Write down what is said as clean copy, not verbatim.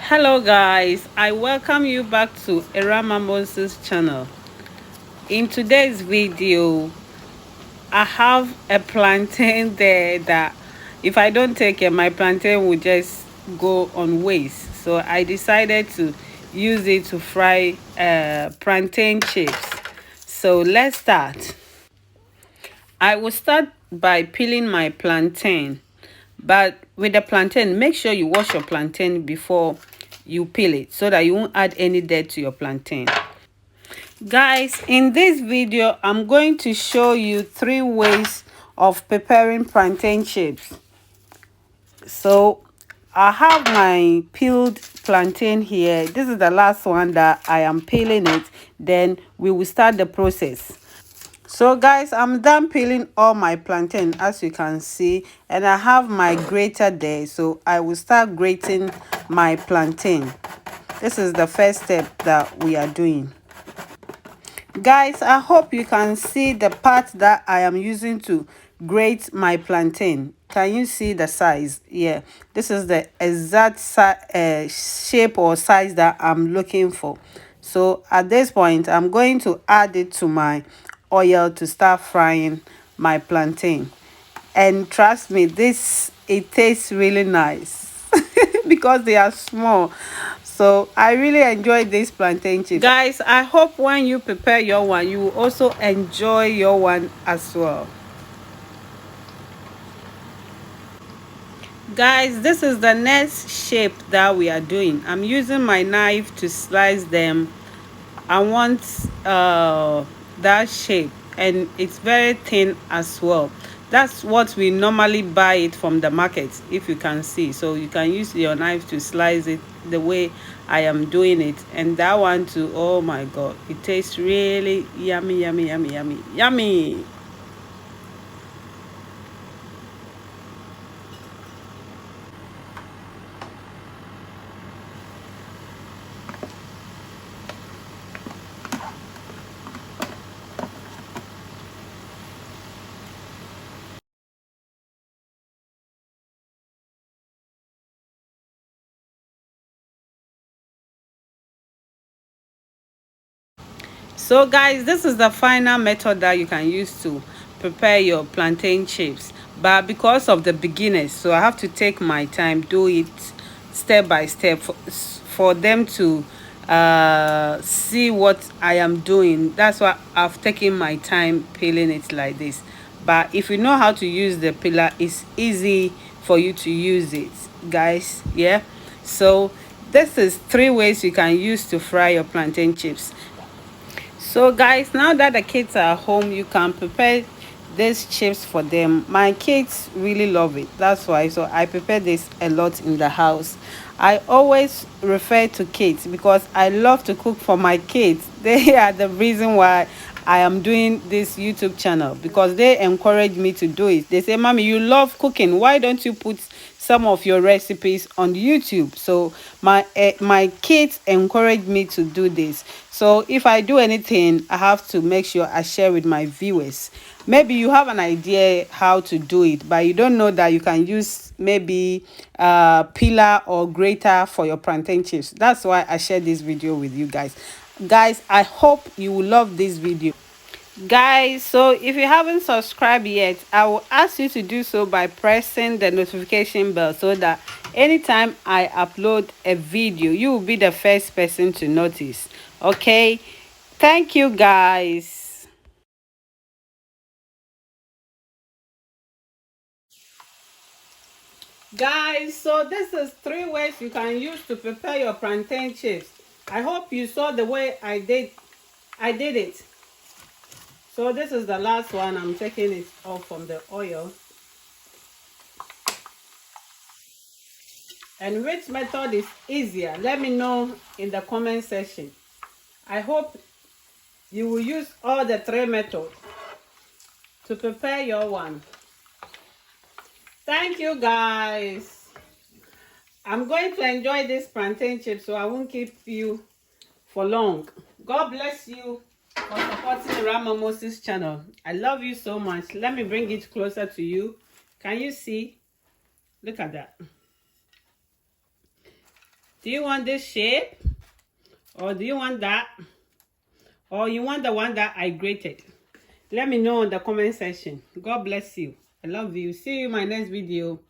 Hello guys, I welcome you back to Erama Moses channel. In today's video, I have a plantain there that if I don't take it, my plantain will just go on waste. So I decided to use it to fry plantain chips. So let's start. I will start by peeling my plantain. But with the plantain, make sure you wash your plantain before you peel it so that you won't add any dirt to your plantain. Guys, in this video, I'm going to show you 3 ways of preparing plantain chips. So I have my peeled plantain here. This is the last one that I am peeling it. Then we will start the process. So guys, I'm done peeling all my plantain, as you can see, and I have my grater there. So I will start grating my plantain. This is the first step that we are doing. Guys, I hope you can see the part that I am using to grate my plantain. Can you see the size? Yeah, this is the exact shape or size that I'm looking for. So at this point, I'm going to add it to my oil to start frying my plantain. And trust me, it tastes really nice because they are small. So I really enjoy this plantain chips. Guys, I hope when you prepare your one, you will also enjoy your one as well. Guys, this is the next shape that we are doing. I'm using my knife to slice them. I want that shape, and it's very thin as well. That's what we normally buy it from the market, if you can see. So you can use your knife to slice it the way I am doing it. And that one too, oh my god, it tastes really yummy, yummy, yummy, yummy, yummy. So guys, this is the final method that you can use to prepare your plantain chips. But because of the beginners, so I have to take my time, do it step by step for them to see what I am doing. That's why I've taken my time peeling it like this. But if you know how to use the peeler, it's easy for you to use it, guys. Yeah, so this is 3 ways you can use to fry your plantain chips. So guys, now that the kids are home, you can prepare these chips for them. My kids really love it. That's why so I prepare this a lot in the house. I always refer to kids because I love to cook for my kids. They are the reason why I am doing this YouTube channel, because they encourage me to do it. They say, "Mommy, you love cooking. Why don't you put some of your recipes on YouTube?" So my kids encourage me to do this. So if I do anything, I have to make sure I share with my viewers. Maybe you have an idea how to do it, but you don't know that you can use maybe peeler or grater for your plantain chips. That's why I share this video with you guys. Guys, I hope you will love this video. Guys, so if you haven't subscribed yet, I will ask you to do so by pressing the notification bell so that anytime I upload a video, you will be the first person to notice. Okay, thank you guys. Guys, so this is 3 ways you can use to prepare your plantain chips. I hope you saw the way I did it. So this is the last one. I'm taking it off from the oil. And which method is easier? Let me know in the comment section. I hope you will use all the 3 methods to prepare your one. Thank you guys. I'm going to enjoy this plantain chip, so I won't keep you for long. God bless you for supporting Rama Moses channel. I love you so much. Let me bring it closer to you. Can you see? Look at that. Do you want this shape? Or do you want that? Or you want the one that I grated? Let me know in the comment section. God bless you. I love you. See you in my next video.